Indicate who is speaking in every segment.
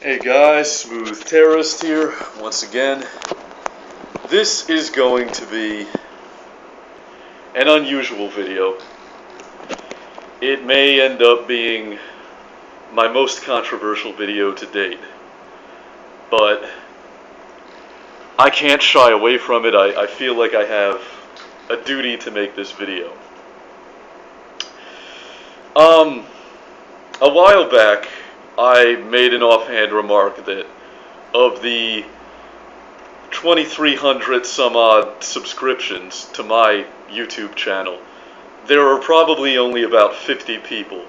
Speaker 1: Hey guys, Smooth Terrorist here, once again. This is going to be an unusual video. It may end up being my most controversial video to date, but I can't shy away from it. I feel like I have a duty to make this video. A while back, I made an offhand remark that of the 2,300 some odd subscriptions to my YouTube channel, there are probably only about 50 people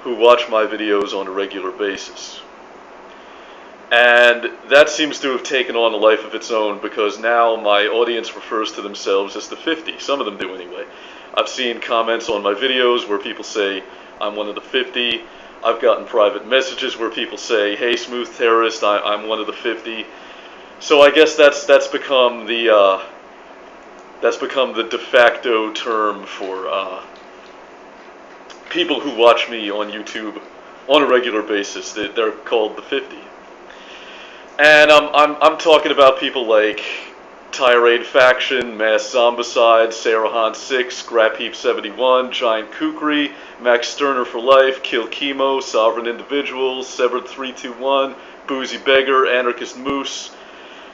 Speaker 1: who watch my videos on a regular basis. And that seems to have taken on a life of its own, because now my audience refers to themselves as the 50. Some of them do anyway. I've seen comments on my videos where people say I'm one of the 50. I've gotten private messages where people say, "Hey, Smooth Terrorist, I'm one of the 50." So I guess that's become the de facto term for people who watch me on YouTube on a regular basis. They're called the 50. And I'm talking about people like Tirade Faction, Mass Zombicide, Sarahan6, Scrap Heap 71, Giant Kukri, Max Sterner for Life, Kill Chemo, Sovereign Individuals, Severed 321, Boozy Beggar, Anarchist Moose.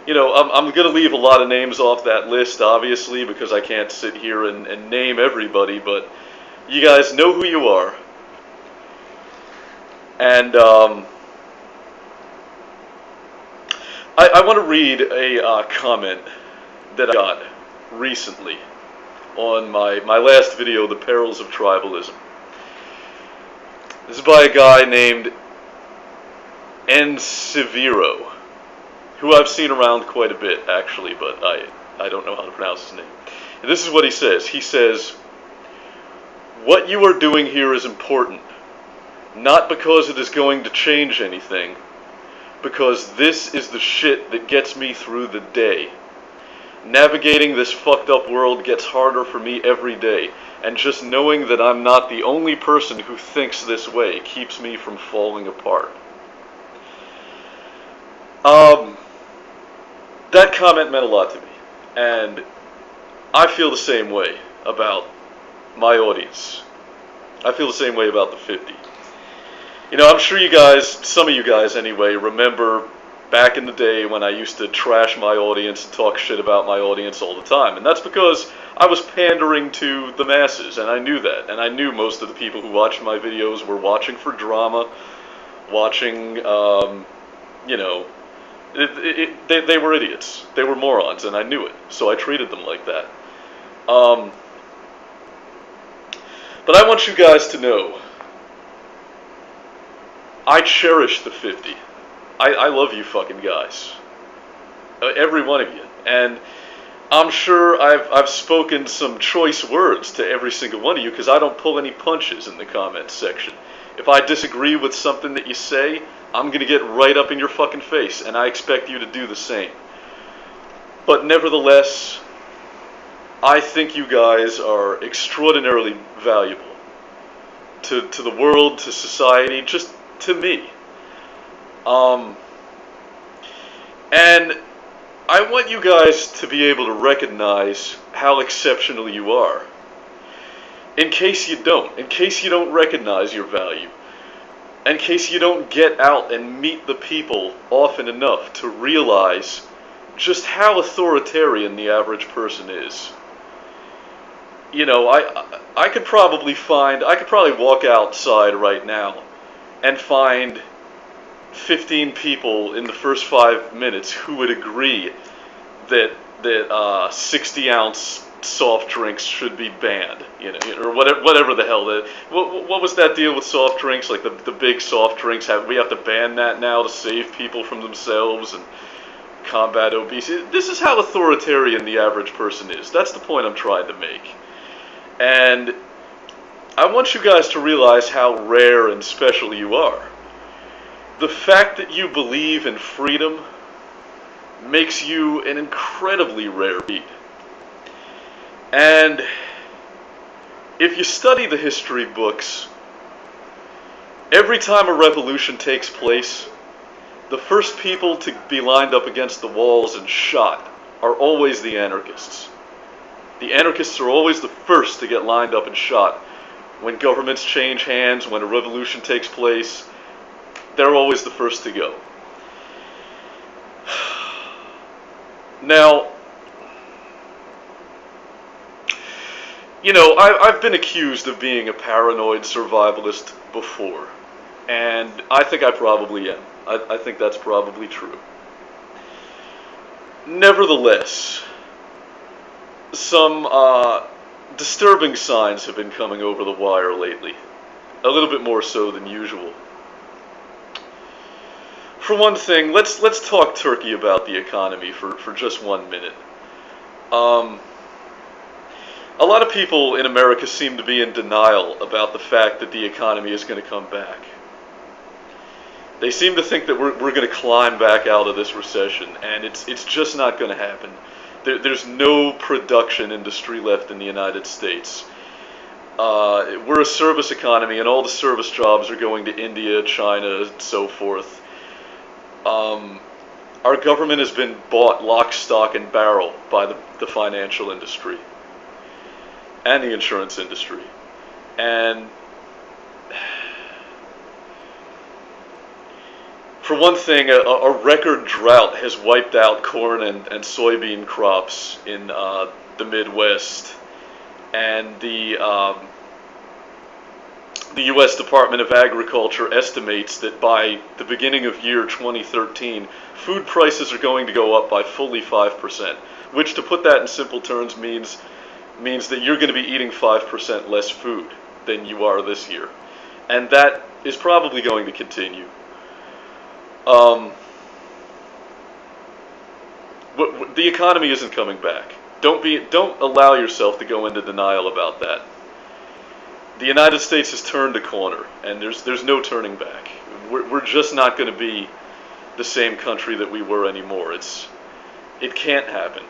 Speaker 1: You know, I'm going to leave a lot of names off that list, obviously, because I can't sit here and name everybody, but you guys know who you are. And I want to read a comment that I got recently on my last video, The Perils of Tribalism. This is by a guy named Ensevero, who I've seen around quite a bit, actually, but I don't know how to pronounce his name. And this is what he says. He says, "What you are doing here is important, not because it is going to change anything, because this is the shit that gets me through the day. Navigating this fucked up world gets harder for me every day, and just knowing that I'm not the only person who thinks this way keeps me from falling apart." That comment meant a lot to me, and I feel the same way about my audience. I feel the same way about the 50. You know, I'm sure you guys, some of you guys anyway, remember back in the day when I used to trash my audience and talk shit about my audience all the time. And that's because I was pandering to the masses, and I knew that. And I knew most of the people who watched my videos were watching for drama, watching, you know, they were idiots. They were morons, and I knew it. So I treated them like that. But I want you guys to know, I cherish the 50. I love you fucking guys. Every one of you. And I'm sure I've spoken some choice words to every single one of you, because I don't pull any punches in the comments section. If I disagree with something that you say, I'm going to get right up in your fucking face, and I expect you to do the same. But nevertheless, I think you guys are extraordinarily valuable to the world, to society, just to me. And I want you guys to be able to recognize how exceptional you are. In case you don't recognize your value, in case you don't get out and meet the people often enough to realize just how authoritarian the average person is. You know, I could probably walk outside right now and find 15 people in the first 5 minutes who would agree that 60-ounce soft drinks should be banned, you know, or whatever the hell that. What was that deal with soft drinks? Like the big soft drinks, we have to ban that now to save people from themselves and combat obesity. This is how authoritarian the average person is. That's the point I'm trying to make. And I want you guys to realize how rare and special you are. The fact that you believe in freedom makes you an incredibly rare breed. And if you study the history books, every time a revolution takes place, the first people to be lined up against the walls and shot are always the anarchists. The anarchists are always the first to get lined up and shot. When governments change hands, when a revolution takes place, they're always the first to go. Now, you know, I've been accused of being a paranoid survivalist before, and I think I probably am. I think that's probably true. Nevertheless, some disturbing signs have been coming over the wire lately, a little bit more so than usual. For one thing, let's talk Turkey about the economy for just 1 minute. A lot of people in America seem to be in denial about the fact that the economy is going to come back. They seem to think that we're going to climb back out of this recession, and it's just not going to happen. There's no production industry left in the United States. We're a service economy, and all the service jobs are going to India, China, and so forth. Our government has been bought lock, stock, and barrel by the financial industry and the insurance industry. And for one thing, a record drought has wiped out corn and soybean crops in the Midwest, and the U.S. Department of Agriculture estimates that by the beginning of year 2013, food prices are going to go up by fully 5%, which, to put that in simple terms, means that you're going to be eating 5% less food than you are this year. And that is probably going to continue. The economy isn't coming back. Don't allow yourself to go into denial about that. The United States has turned a corner, and there's no turning back. We're just not going to be the same country that we were anymore. It can't happen.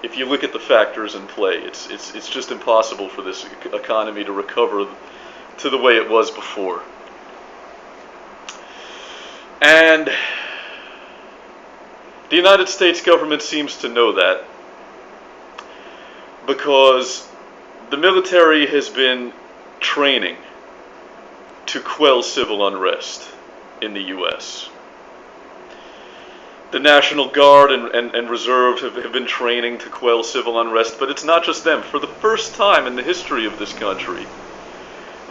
Speaker 1: If you look at the factors in play, it's just impossible for this economy to recover to the way it was before. And the United States government seems to know that, because the military has been training to quell civil unrest in the U.S. The National Guard and Reserve have been training to quell civil unrest, but it's not just them. For the first time in the history of this country,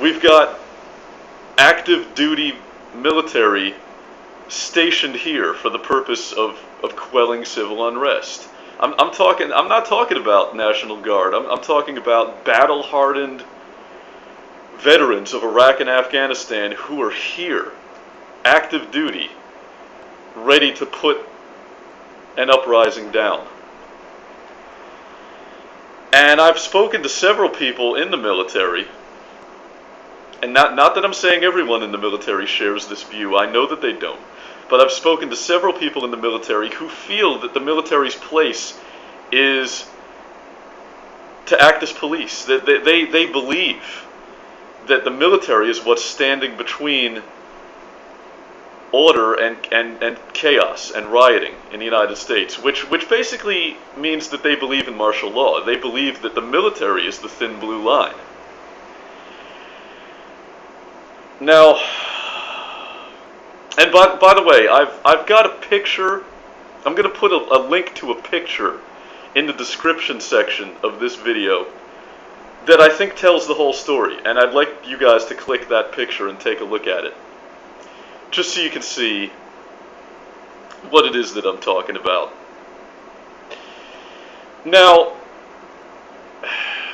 Speaker 1: we've got active duty military stationed here for the purpose of quelling civil unrest. I'm not talking about National Guard. I'm talking about battle-hardened veterans of Iraq and Afghanistan who are here, active duty, ready to put an uprising down. And I've spoken to several people in the military, and not that I'm saying everyone in the military shares this view. I know that they don't. But I've spoken to several people in the military who feel that the military's place is to act as police. That they believe that the military is what's standing between order and chaos and rioting in the United States, which basically means that they believe in martial law. They believe that the military is the thin blue line. Now, and by the way, I've got a picture. I'm going to put a link to a picture in the description section of this video that I think tells the whole story, and I'd like you guys to click that picture and take a look at it, just so you can see what it is that I'm talking about. Now,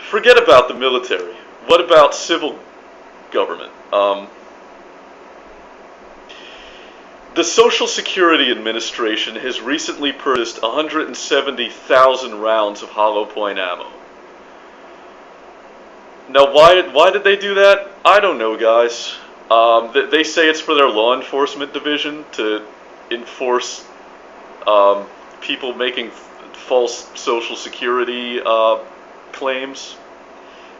Speaker 1: forget about the military. What about civil government? The Social Security Administration has recently purchased 170,000 rounds of hollow point ammo. Now, why did they do that? I don't know, guys. They say it's for their law enforcement division to enforce people making false Social Security claims.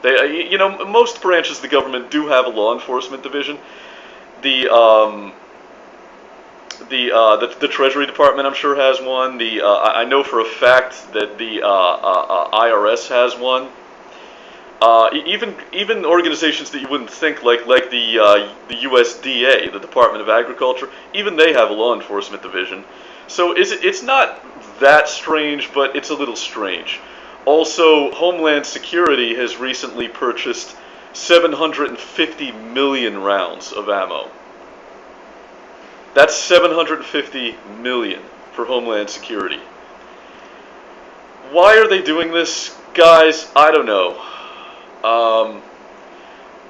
Speaker 1: You know, most branches of the government do have a law enforcement division. The Treasury Department, I'm sure, has one. I know for a fact that the IRS has one. Even organizations that you wouldn't think, like the USDA, the Department of Agriculture, even they have a law enforcement division. So it's not that strange, but it's a little strange. Also, Homeland Security has recently purchased 750 million rounds of ammo. That's 750 million for Homeland Security. Why are they doing this? Guys, I don't know.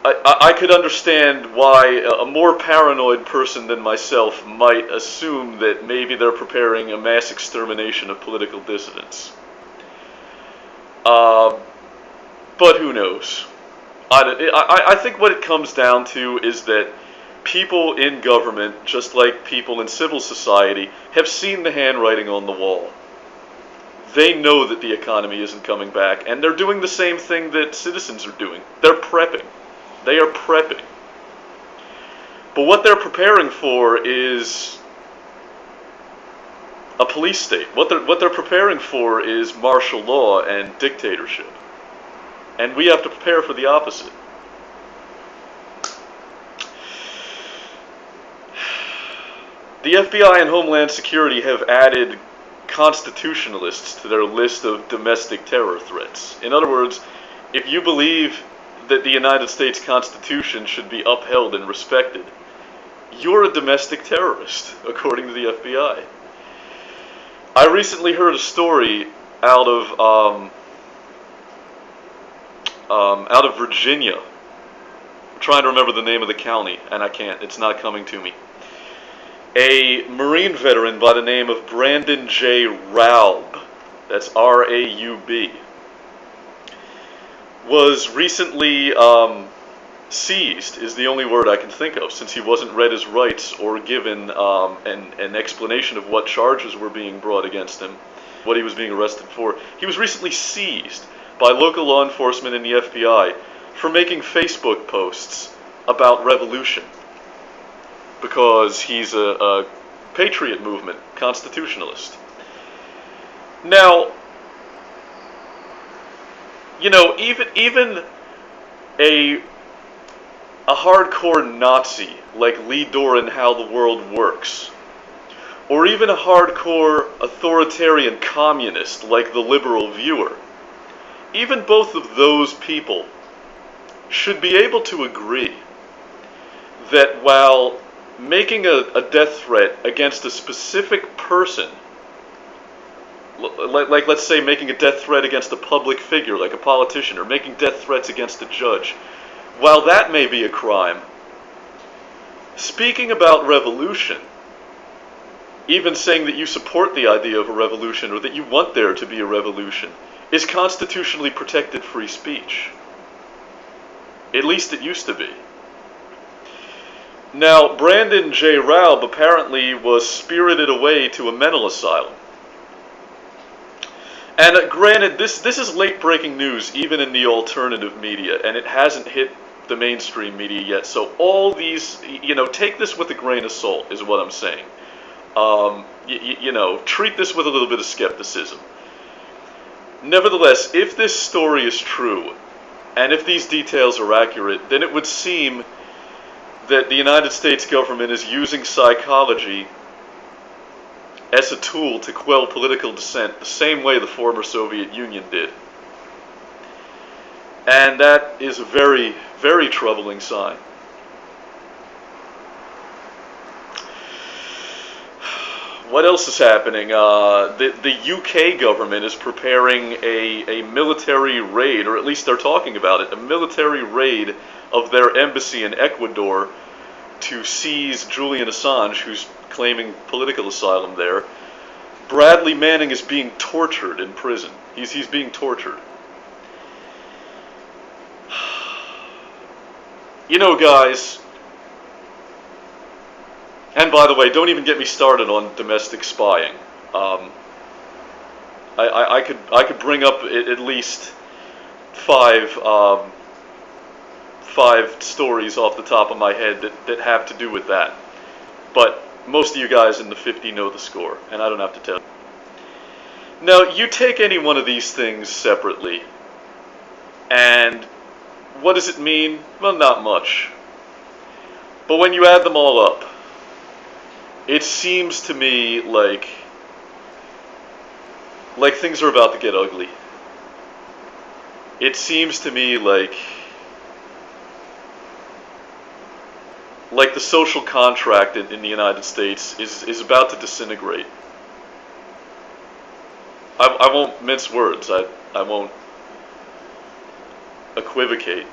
Speaker 1: I could understand why a more paranoid person than myself might assume that maybe they're preparing a mass extermination of political dissidents. But who knows? I think what it comes down to is that people in government, just like people in civil society, have seen the handwriting on the wall. They know that the economy isn't coming back, and they're doing the same thing that citizens are doing. They're prepping. They are prepping. But what they're preparing for is a police state. What they're preparing for is martial law and dictatorship. And we have to prepare for the opposite. The FBI and Homeland Security have added constitutionalists to their list of domestic terror threats. In other words, if you believe that the United States Constitution should be upheld and respected, you're a domestic terrorist, according to the FBI. I recently heard a story out of Virginia. I'm trying to remember the name of the county, and I can't. It's not coming to me. A Marine veteran by the name of Brandon J. Raub, that's R-A-U-B, was recently seized, is the only word I can think of, since he wasn't read his rights or given an explanation of what charges were being brought against him, what he was being arrested for. He was recently seized by local law enforcement and the FBI for making Facebook posts about revolution, because he's a patriot movement constitutionalist. Now, you know, even a hardcore Nazi like Lee Doran, How the World Works, or even a hardcore authoritarian communist like the Liberal Viewer, even both of those people should be able to agree that while making a death threat against a specific person, like let's say making a death threat against a public figure like a politician, or making death threats against a judge, while that may be a crime, speaking about revolution, even saying that you support the idea of a revolution or that you want there to be a revolution, is constitutionally protected free speech. At least it used to be. Now, Brandon J. Raub apparently was spirited away to a mental asylum. And granted, this is late-breaking news, even in the alternative media, and it hasn't hit the mainstream media yet. So all these, you know, take this with a grain of salt, is what I'm saying. You know, treat this with a little bit of skepticism. Nevertheless, if this story is true, and if these details are accurate, then it would seem that the United States government is using psychology as a tool to quell political dissent, the same way the former Soviet Union did. And that is a very, very troubling sign. What else is happening? The UK government is preparing a military raid, or at least they're talking about it, a military raid of their embassy in Ecuador to seize Julian Assange, who's claiming political asylum there. Bradley Manning is being tortured in prison. He's being tortured. You know, guys, and by the way, don't even get me started on domestic spying. I could bring up at least five stories off the top of my head that have to do with that. But most of you guys in the 50 know the score, and I don't have to tell you. Now, you take any one of these things separately, and what does it mean? Well, not much. But when you add them all up, it seems to me like things are about to get ugly. It seems to me like the social contract in the United States is about to disintegrate. I won't mince words. I won't equivocate.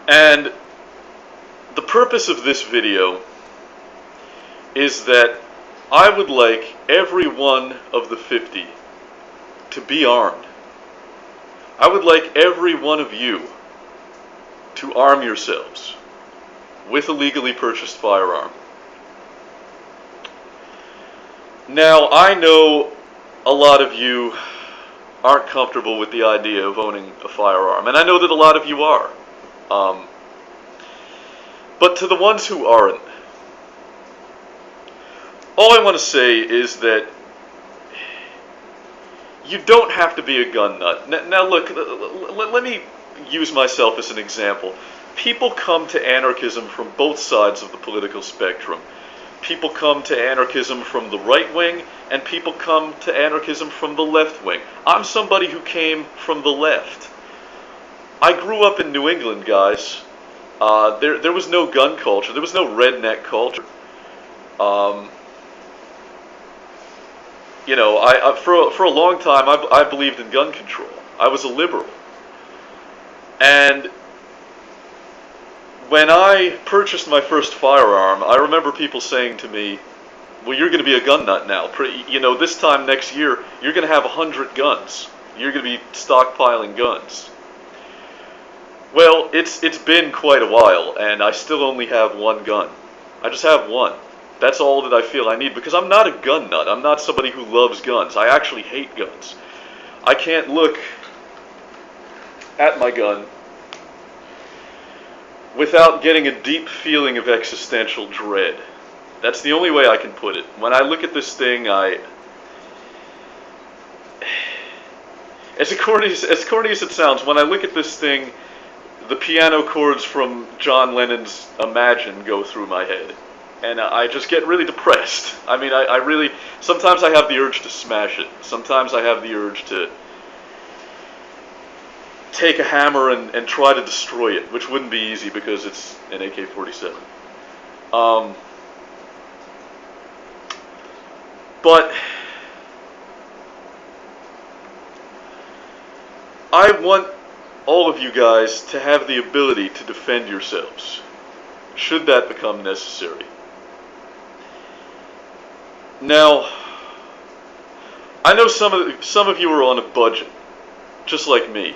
Speaker 1: And the purpose of this video is that I would like every one of the 50 to be armed. I would like every one of you to arm yourselves with a legally purchased firearm. Now, I know a lot of you aren't comfortable with the idea of owning a firearm, and I know that a lot of you are. But to the ones who aren't, all I want to say is that you don't have to be a gun nut. Now look, let me use myself as an example. People come to anarchism from both sides of the political spectrum. People come to anarchism from the right wing, and people come to anarchism from the left wing. I'm somebody who came from the left. I grew up in New England, guys. There was no gun culture. There was no redneck culture. You know, for a long time, I believed in gun control. I was a liberal. And when I purchased my first firearm, I remember people saying to me, well, you're going to be a gun nut now. You know, this time next year, you're going to have 100 guns. You're going to be stockpiling guns. Well, it's been quite a while, and I still only have one gun. I just have one. That's all that I feel I need, because I'm not a gun nut. I'm not somebody who loves guns. I actually hate guns. I can't look at my gun without getting a deep feeling of existential dread. That's the only way I can put it. When I look at this thing, as corny as it sounds, when I look at this thing, the piano chords from John Lennon's Imagine go through my head. And I just get really depressed. I mean, I really, sometimes I have the urge to smash it. Sometimes I have the urge to take a hammer and try to destroy it, which wouldn't be easy because it's an AK-47. But I want all of you guys to have the ability to defend yourselves, should that become necessary. Now, I know some of you are on a budget, just like me.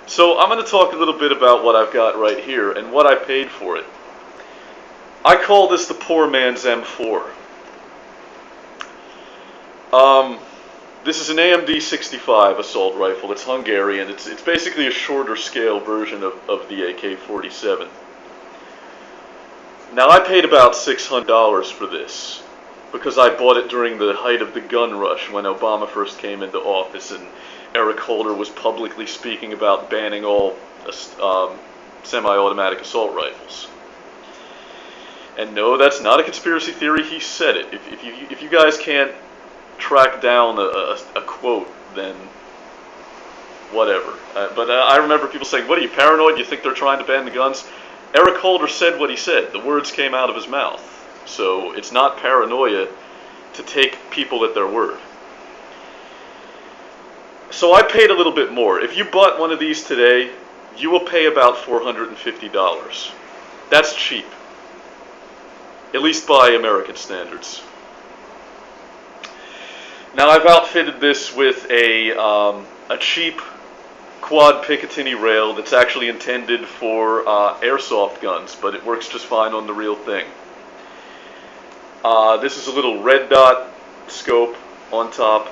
Speaker 1: So I'm going to talk a little bit about what I've got right here and what I paid for it. I call this the poor man's M4. This is an AMD 65 assault rifle. It's Hungarian. It's basically a shorter scale version of the AK-47. Now, I paid about $600 for this because I bought it during the height of the gun rush when Obama first came into office and Eric Holder was publicly speaking about banning all semi-automatic assault rifles. And no, that's not a conspiracy theory. He said it. If you guys can't track down a quote, then whatever. But I remember people saying, what are you, paranoid? You think they're trying to ban the guns? Eric Holder said what he said. The words came out of his mouth. So it's not paranoia to take people at their word. So I paid a little bit more. If you bought one of these today, you will pay about $450. That's cheap. At least by American standards. Now, I've outfitted this with a cheap quad Picatinny rail that's actually intended for airsoft guns, but it works just fine on the real thing. This is a little red dot scope on top.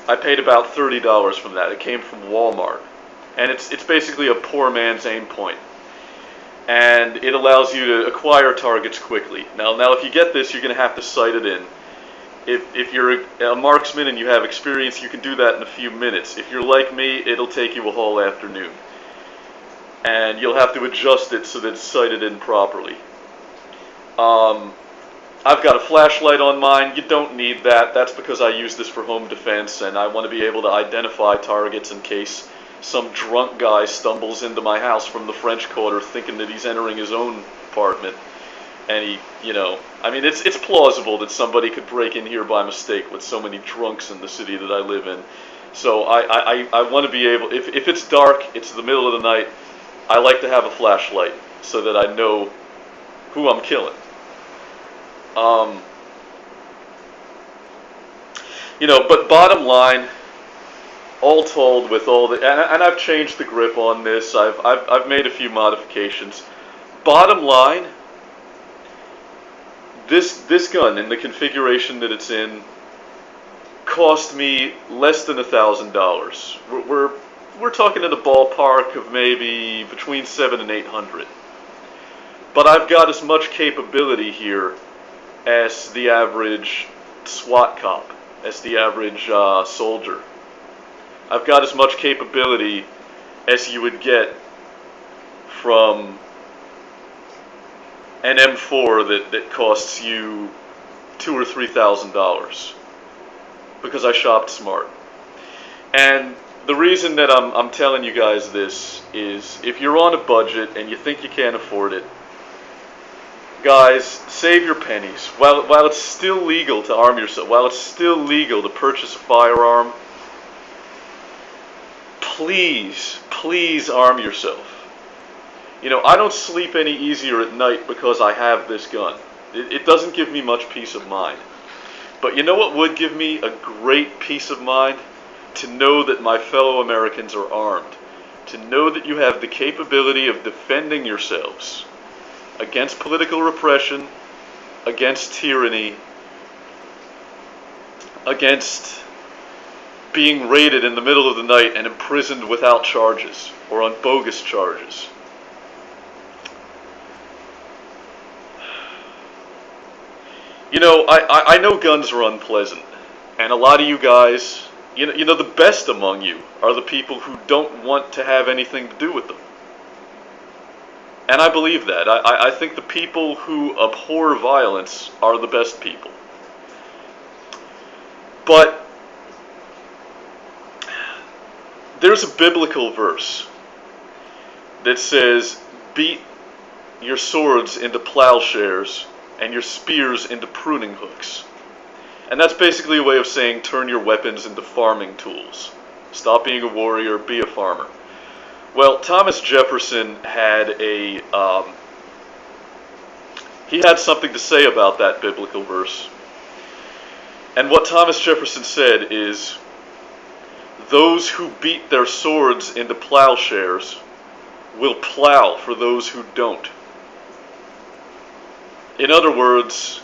Speaker 1: I paid about $30 from that. It came from Walmart. And it's basically a poor man's aim point. and it allows you to acquire targets quickly. Now, if you get this, you're going to have to sight it in. If you're a marksman and you have experience, you can do that in a few minutes. If you're like me, it'll take you a whole afternoon. And you'll have to adjust it so that it's sighted in properly. I've got a flashlight on mine. You don't need that. That's because I use this for home defense, and I want to be able to identify targets in case some drunk guy stumbles into my house from the French Quarter thinking that he's entering his own apartment. And he, I mean, it's plausible that somebody could break in here by mistake with so many drunks in the city that I live in. So I want to be able, if it's dark, it's the middle of the night, I like to have a flashlight so that I know who I'm killing. But bottom line, all told, with all the, and I've changed the grip on this, I've made a few modifications. Bottom line, this gun in the configuration that it's in cost me less than $1,000. We're talking in the ballpark of maybe between $700 and $800. But I've got as much capability here as the average SWAT cop, as the average soldier. I've got as much capability as you would get from an M4 that costs you $2,000 or $3,000, because I shopped smart. And the reason that I'm telling you guys this is, if you're on a budget and you think you can't afford it, guys, save your pennies. While it's still legal to arm yourself, while it's still legal to purchase a firearm, please arm yourself. I don't sleep any easier at night because I have this gun. It doesn't give me much peace of mind. But you know what would give me a great peace of mind? To know that my fellow Americans are armed. To know that you have the capability of defending yourselves against political repression, against tyranny, against being raided in the middle of the night and imprisoned without charges or on bogus charges. I know guns are unpleasant, and a lot of you guys, the best among you are the people who don't want to have anything to do with them. And I believe that. I think the people who abhor violence are the best people. But there's a biblical verse that says, beat your swords into plowshares and your spears into pruning hooks. And that's basically a way of saying turn your weapons into farming tools. Stop being a warrior, be a farmer. Well, Thomas Jefferson had he had something to say about that biblical verse. And what Thomas Jefferson said is, those who beat their swords into plowshares will plow for those who don't. In other words,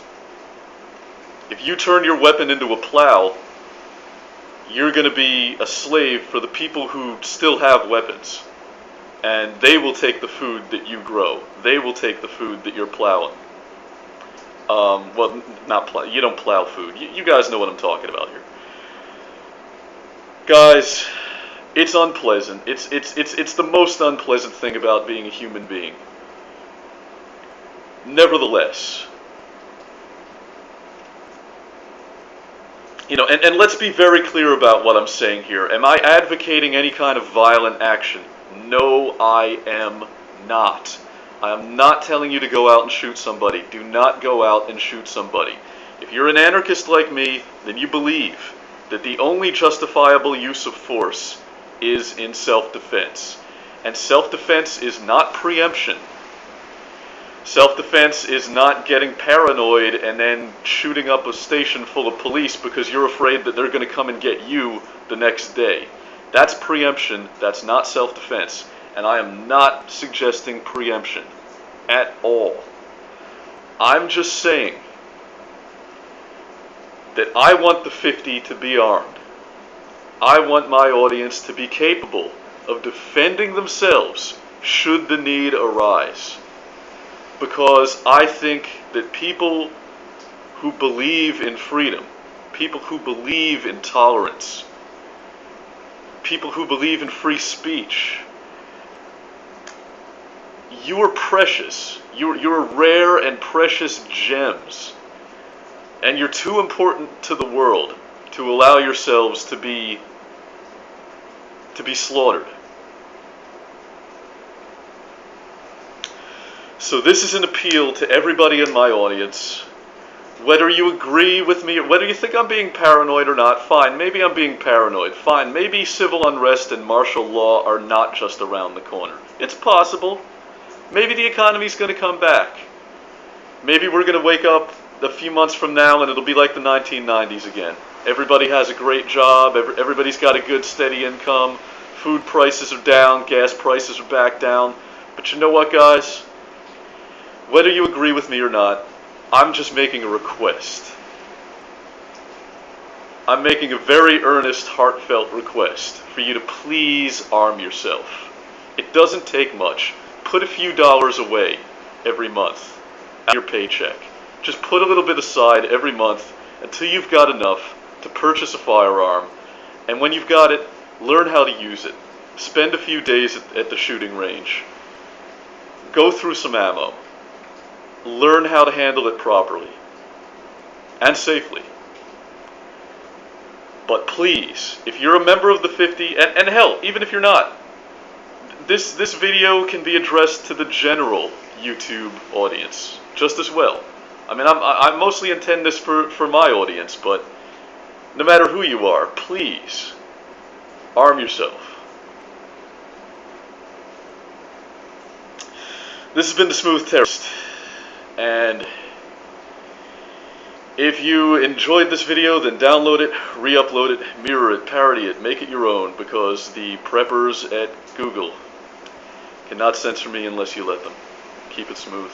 Speaker 1: if you turn your weapon into a plow, you're going to be a slave for the people who still have weapons. And they will take the food that you grow. They will take the food that you're plowing. Well, not plow. You don't plow food. You guys know what I'm talking about here. Guys, it's unpleasant. It's the most unpleasant thing about being a human being. Nevertheless, and let's be very clear about what I'm saying here. Am I advocating any kind of violent action? No, I am not. I am not telling you to go out and shoot somebody. Do not go out and shoot somebody. If you're an anarchist like me, then you believe that the only justifiable use of force is in self-defense. And self-defense is not preemption. Self-defense is not getting paranoid and then shooting up a station full of police because you're afraid that they're going to come and get you the next day. That's preemption. That's not self-defense. And I am not suggesting preemption at all. I'm just saying that I want the 50 to be armed. I want my audience to be capable of defending themselves should the need arise. because I think that people who believe in freedom, people who believe in tolerance, people who believe in free speech, you are precious. You're rare and precious gems. And you're too important to the world to allow yourselves to be slaughtered. So this is an appeal to everybody in my audience. Whether you agree with me, or whether you think I'm being paranoid or not, fine. Maybe I'm being paranoid. Fine. Maybe civil unrest and martial law are not just around the corner. It's possible. Maybe the economy's going to come back. Maybe we're going to wake up a few months from now and it'll be like the 1990s again. Everybody has a great job. Everybody's got a good, steady income. Food prices are down. Gas prices are back down. But you know what, guys? Whether you agree with me or not, I'm just making a request. I'm making a very earnest, heartfelt request for you to please arm yourself. It doesn't take much. Put a few dollars away every month out of your paycheck. Just put a little bit aside every month until you've got enough to purchase a firearm. And when you've got it, learn how to use it. Spend a few days at the shooting range. Go through some ammo. Learn how to handle it properly and safely. But please, if you're a member of the 50, and hell, even if you're not, this video can be addressed to the general YouTube audience just as well. I mean, I mostly intend this for my audience, but no matter who you are, please arm yourself. This has been the Smooth Terrorist. And if you enjoyed this video, then download it, re-upload it, mirror it, parody it, make it your own, because the preppers at Google cannot censor me unless you let them. Keep it smooth.